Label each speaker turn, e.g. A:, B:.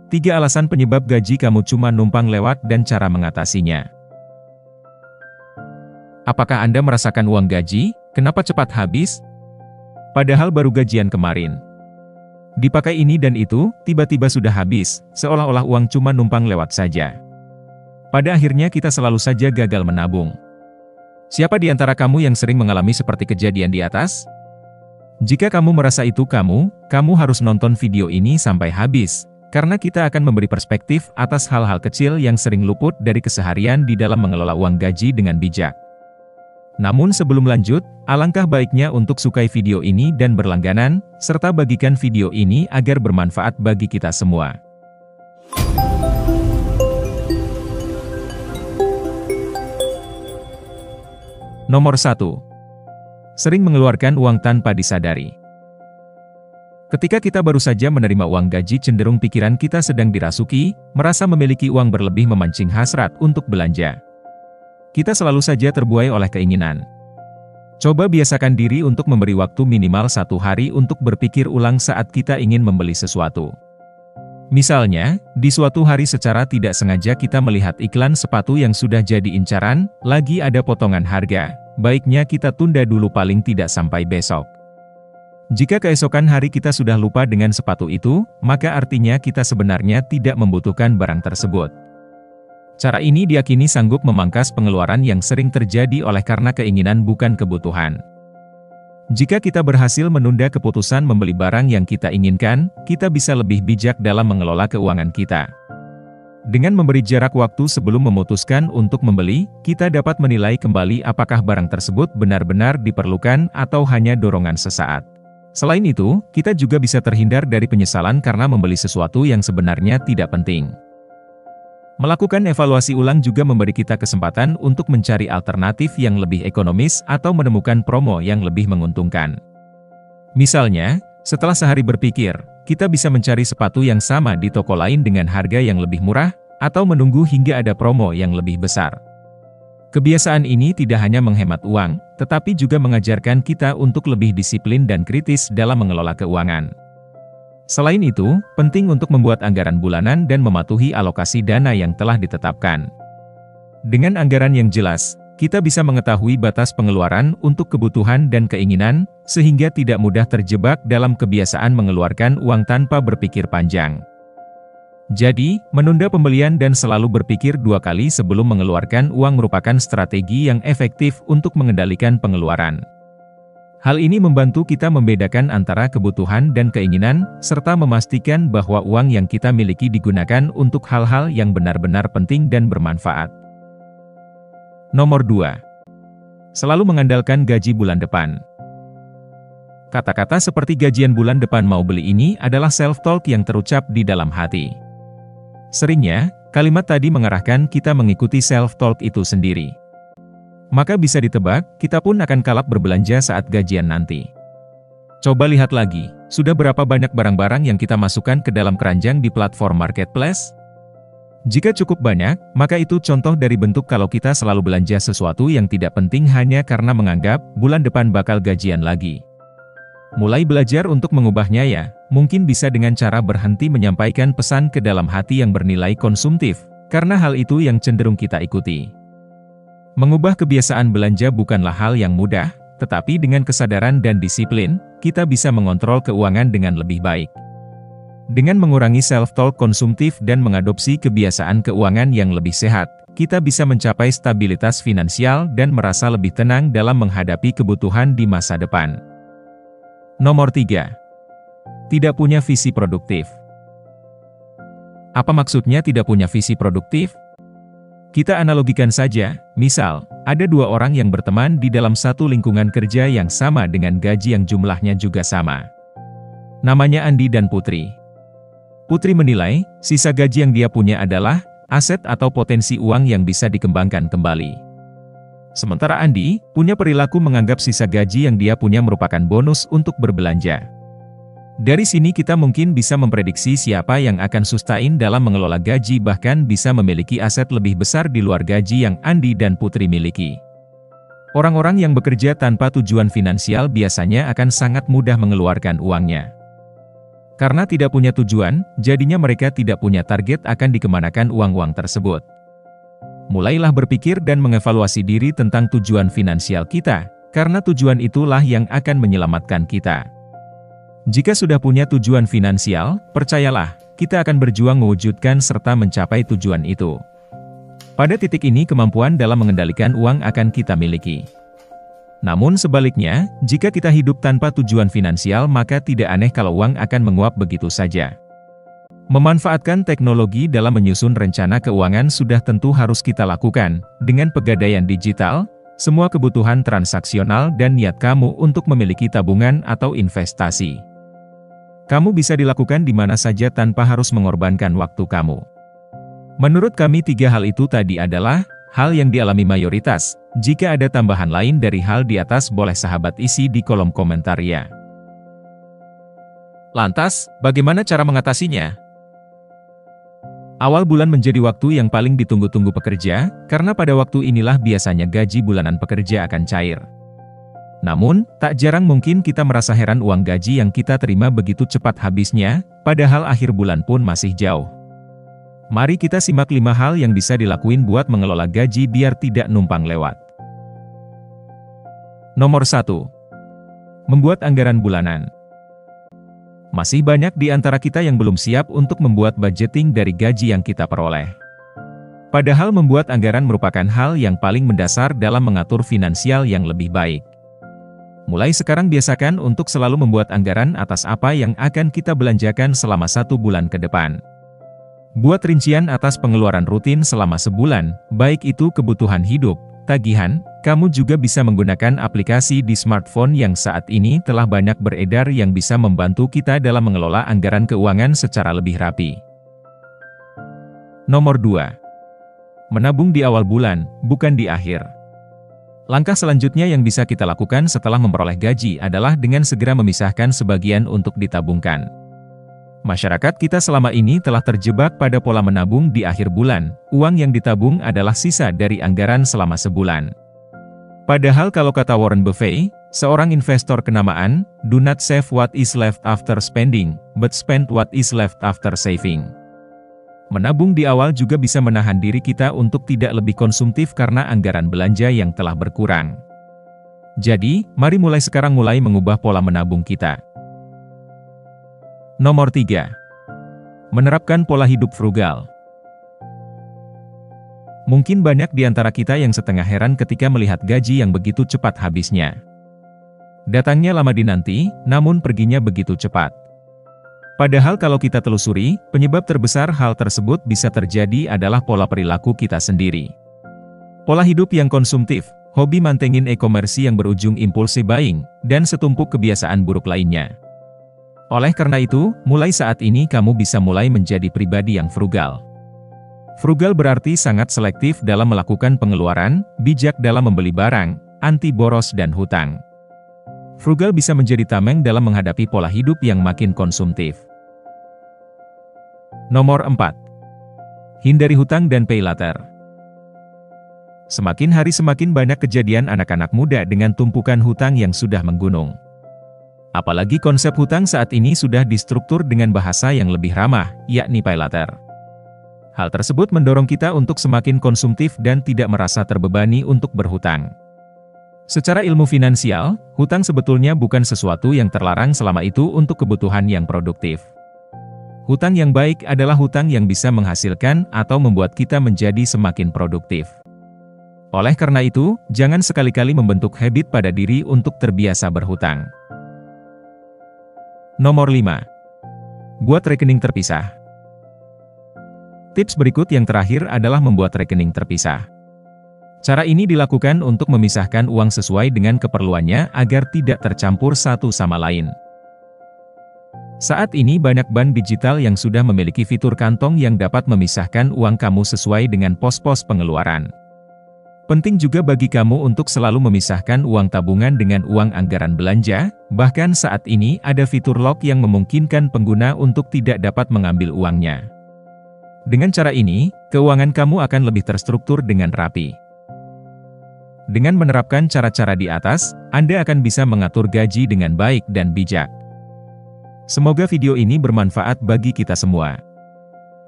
A: 3 alasan penyebab gaji kamu cuma numpang lewat dan cara mengatasinya. Apakah Anda merasakan uang gaji? Kenapa cepat habis? Padahal baru gajian kemarin. Dipakai ini dan itu, tiba-tiba sudah habis, seolah-olah uang cuma numpang lewat saja. Pada akhirnya kita selalu saja gagal menabung. Siapa di antara kamu yang sering mengalami seperti kejadian di atas? Jika kamu merasa itu kamu harus nonton video ini sampai habis. Karena kita akan memberi perspektif atas hal-hal kecil yang sering luput dari keseharian di dalam mengelola uang gaji dengan bijak. Namun sebelum lanjut, alangkah baiknya untuk sukai video ini dan berlangganan, serta bagikan video ini agar bermanfaat bagi kita semua. Nomor 1. Sering mengeluarkan uang tanpa disadari. Ketika kita baru saja menerima uang gaji, cenderung pikiran kita sedang dirasuki, merasa memiliki uang berlebih memancing hasrat untuk belanja. Kita selalu saja terbuai oleh keinginan. Coba biasakan diri untuk memberi waktu minimal 1 hari untuk berpikir ulang saat kita ingin membeli sesuatu. Misalnya, di suatu hari secara tidak sengaja kita melihat iklan sepatu yang sudah jadi incaran, lagi ada potongan harga, baiknya kita tunda dulu paling tidak sampai besok. Jika keesokan hari kita sudah lupa dengan sepatu itu, maka artinya kita sebenarnya tidak membutuhkan barang tersebut. Cara ini diyakini sanggup memangkas pengeluaran yang sering terjadi oleh karena keinginan bukan kebutuhan. Jika kita berhasil menunda keputusan membeli barang yang kita inginkan, kita bisa lebih bijak dalam mengelola keuangan kita. Dengan memberi jarak waktu sebelum memutuskan untuk membeli, kita dapat menilai kembali apakah barang tersebut benar-benar diperlukan atau hanya dorongan sesaat. Selain itu, kita juga bisa terhindar dari penyesalan karena membeli sesuatu yang sebenarnya tidak penting. Melakukan evaluasi ulang juga memberi kita kesempatan untuk mencari alternatif yang lebih ekonomis atau menemukan promo yang lebih menguntungkan. Misalnya, setelah sehari berpikir, kita bisa mencari sepatu yang sama di toko lain dengan harga yang lebih murah, atau menunggu hingga ada promo yang lebih besar. Kebiasaan ini tidak hanya menghemat uang, tetapi juga mengajarkan kita untuk lebih disiplin dan kritis dalam mengelola keuangan. Selain itu, penting untuk membuat anggaran bulanan dan mematuhi alokasi dana yang telah ditetapkan. Dengan anggaran yang jelas, kita bisa mengetahui batas pengeluaran untuk kebutuhan dan keinginan, sehingga tidak mudah terjebak dalam kebiasaan mengeluarkan uang tanpa berpikir panjang. Jadi, menunda pembelian dan selalu berpikir 2 kali sebelum mengeluarkan uang merupakan strategi yang efektif untuk mengendalikan pengeluaran. Hal ini membantu kita membedakan antara kebutuhan dan keinginan, serta memastikan bahwa uang yang kita miliki digunakan untuk hal-hal yang benar-benar penting dan bermanfaat. Nomor 2. Selalu mengandalkan gaji bulan depan. Kata-kata seperti gajian bulan depan mau beli ini adalah self-talk yang terucap di dalam hati. Seringnya, kalimat tadi mengarahkan kita mengikuti self-talk itu sendiri. Maka bisa ditebak, kita pun akan kalap berbelanja saat gajian nanti. Coba lihat lagi, sudah berapa banyak barang-barang yang kita masukkan ke dalam keranjang di platform marketplace? Jika cukup banyak, maka itu contoh dari bentuk kalau kita selalu belanja sesuatu yang tidak penting hanya karena menganggap bulan depan bakal gajian lagi. Mulai belajar untuk mengubahnya ya, mungkin bisa dengan cara berhenti menyampaikan pesan ke dalam hati yang bernilai konsumtif, karena hal itu yang cenderung kita ikuti. Mengubah kebiasaan belanja bukanlah hal yang mudah, tetapi dengan kesadaran dan disiplin, kita bisa mengontrol keuangan dengan lebih baik. Dengan mengurangi self-talk konsumtif dan mengadopsi kebiasaan keuangan yang lebih sehat, kita bisa mencapai stabilitas finansial dan merasa lebih tenang dalam menghadapi kebutuhan di masa depan. Nomor 3. Tidak punya visi produktif. Apa maksudnya tidak punya visi produktif? Kita analogikan saja, misal, ada 2 orang yang berteman di dalam satu lingkungan kerja yang sama dengan gaji yang jumlahnya juga sama. Namanya Andi dan Putri. Putri menilai, sisa gaji yang dia punya adalah aset atau potensi uang yang bisa dikembangkan kembali. Sementara Andi, punya perilaku menganggap sisa gaji yang dia punya merupakan bonus untuk berbelanja. Dari sini kita mungkin bisa memprediksi siapa yang akan sustain dalam mengelola gaji bahkan bisa memiliki aset lebih besar di luar gaji yang Andi dan Putri miliki. Orang-orang yang bekerja tanpa tujuan finansial biasanya akan sangat mudah mengeluarkan uangnya. Karena tidak punya tujuan, jadinya mereka tidak punya target akan dikemanakan uang-uang tersebut. Mulailah berpikir dan mengevaluasi diri tentang tujuan finansial kita, karena tujuan itulah yang akan menyelamatkan kita. Jika sudah punya tujuan finansial, percayalah, kita akan berjuang mewujudkan serta mencapai tujuan itu. Pada titik ini kemampuan dalam mengendalikan uang akan kita miliki. Namun sebaliknya, jika kita hidup tanpa tujuan finansial maka tidak aneh kalau uang akan menguap begitu saja. Memanfaatkan teknologi dalam menyusun rencana keuangan sudah tentu harus kita lakukan. Dengan pegadaian digital, semua kebutuhan transaksional dan niat kamu untuk memiliki tabungan atau investasi. Kamu bisa dilakukan di mana saja tanpa harus mengorbankan waktu kamu. Menurut kami 3 hal itu tadi adalah hal yang dialami mayoritas. Jika ada tambahan lain dari hal di atas boleh sahabat isi di kolom komentar ya. Lantas, bagaimana cara mengatasinya? Awal bulan menjadi waktu yang paling ditunggu-tunggu pekerja, karena pada waktu inilah biasanya gaji bulanan pekerja akan cair. Namun, tak jarang mungkin kita merasa heran uang gaji yang kita terima begitu cepat habisnya, padahal akhir bulan pun masih jauh. Mari kita simak 5 hal yang bisa dilakuin buat mengelola gaji biar tidak numpang lewat. Nomor 1. Membuat anggaran bulanan. Masih banyak di antara kita yang belum siap untuk membuat budgeting dari gaji yang kita peroleh. Padahal membuat anggaran merupakan hal yang paling mendasar dalam mengatur finansial yang lebih baik. Mulai sekarang biasakan untuk selalu membuat anggaran atas apa yang akan kita belanjakan selama 1 bulan ke depan. Buat rincian atas pengeluaran rutin selama sebulan, baik itu kebutuhan hidup, tagihan. Kamu juga bisa menggunakan aplikasi di smartphone yang saat ini telah banyak beredar yang bisa membantu kita dalam mengelola anggaran keuangan secara lebih rapi. Nomor 2. Menabung di awal bulan, bukan di akhir. Langkah selanjutnya yang bisa kita lakukan setelah memperoleh gaji adalah dengan segera memisahkan sebagian untuk ditabungkan. Masyarakat kita selama ini telah terjebak pada pola menabung di akhir bulan. Uang yang ditabung adalah sisa dari anggaran selama sebulan. Padahal kalau kata Warren Buffett, seorang investor kenamaan, "Do not save what is left after spending, but spend what is left after saving." Menabung di awal juga bisa menahan diri kita untuk tidak lebih konsumtif karena anggaran belanja yang telah berkurang. Jadi, mari mulai sekarang mengubah pola menabung kita. Nomor 3. Menerapkan pola hidup frugal. Mungkin banyak di antara kita yang setengah heran ketika melihat gaji yang begitu cepat habisnya. Datangnya lama dinanti, namun perginya begitu cepat. Padahal kalau kita telusuri, penyebab terbesar hal tersebut bisa terjadi adalah pola perilaku kita sendiri. Pola hidup yang konsumtif, hobi mantengin e-commerce yang berujung impulsive buying, dan setumpuk kebiasaan buruk lainnya. Oleh karena itu, mulai saat ini kamu bisa mulai menjadi pribadi yang frugal. Frugal berarti sangat selektif dalam melakukan pengeluaran, bijak dalam membeli barang, anti boros dan hutang. Frugal bisa menjadi tameng dalam menghadapi pola hidup yang makin konsumtif. Nomor 4. Hindari hutang dan pay later. Semakin hari semakin banyak kejadian anak-anak muda dengan tumpukan hutang yang sudah menggunung. Apalagi konsep hutang saat ini sudah distruktur dengan bahasa yang lebih ramah, yakni pay later. Hal tersebut mendorong kita untuk semakin konsumtif dan tidak merasa terbebani untuk berhutang. Secara ilmu finansial, hutang sebetulnya bukan sesuatu yang terlarang selama itu untuk kebutuhan yang produktif. Hutang yang baik adalah hutang yang bisa menghasilkan atau membuat kita menjadi semakin produktif. Oleh karena itu, jangan sekali-kali membentuk habit pada diri untuk terbiasa berhutang. Nomor 5. Buat rekening terpisah. Tips berikut yang terakhir adalah membuat rekening terpisah. Cara ini dilakukan untuk memisahkan uang sesuai dengan keperluannya agar tidak tercampur satu sama lain. Saat ini banyak bank digital yang sudah memiliki fitur kantong yang dapat memisahkan uang kamu sesuai dengan pos-pos pengeluaran. Penting juga bagi kamu untuk selalu memisahkan uang tabungan dengan uang anggaran belanja, bahkan saat ini ada fitur lock yang memungkinkan pengguna untuk tidak dapat mengambil uangnya. Dengan cara ini, keuangan kamu akan lebih terstruktur dengan rapi. Dengan menerapkan cara-cara di atas, Anda akan bisa mengatur gaji dengan baik dan bijak. Semoga video ini bermanfaat bagi kita semua.